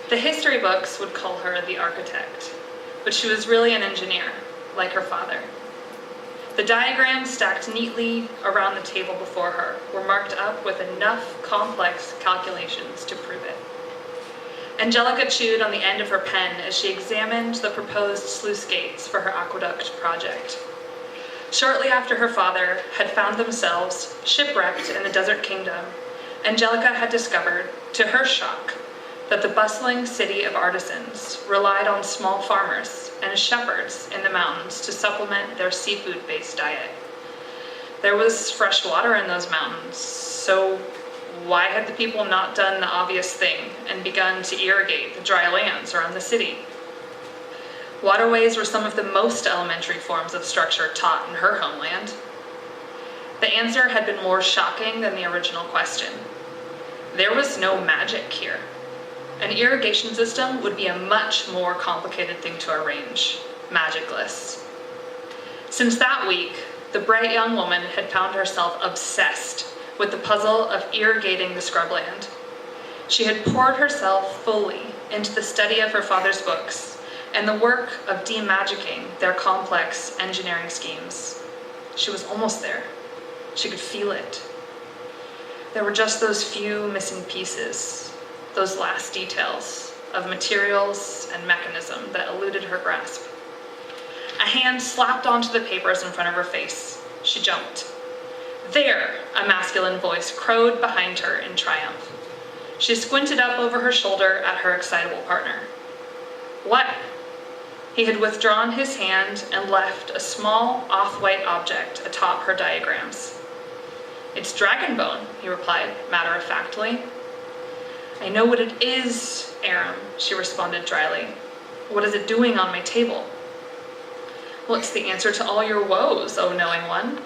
The history books would call her the architect, but she was really an engineer, like her father. The diagrams stacked neatly around the table before her were marked up with enough complex calculations to prove it. Angelica chewed on the end of her pen as she examined the proposed sluice gates for her aqueduct project. Shortly after her father had found themselves shipwrecked in the desert kingdom, Angelica had discovered, to her shock, that the bustling city of artisans relied on small farmers and shepherds in the mountains to supplement their seafood-based diet. There was fresh water in those mountains, so why had the people not done the obvious thing and begun to irrigate the dry lands around the city? Waterways were some of the most elementary forms of structure taught in her homeland. The answer had been more shocking than the original question. There was no magic here. An irrigation system would be a much more complicated thing to arrange, magicless. Since that week, the bright young woman had found herself obsessed with the puzzle of irrigating the scrubland. She had poured herself fully into the study of her father's books and the work of demagicking their complex engineering schemes. She was almost there. She could feel it. There were just those few missing pieces, those last details of materials and mechanism that eluded her grasp. A hand slapped onto the papers in front of her face. She jumped. "There!" a masculine voice crowed behind her in triumph. She squinted up over her shoulder at her excitable partner. "What?" He had withdrawn his hand and left a small off-white object atop her diagrams. "It's dragon bone," he replied matter-of-factly. "I know what it is, Aram," she responded dryly. "What is it doing on my table?" "Well, it's the answer to all your woes, O knowing one,"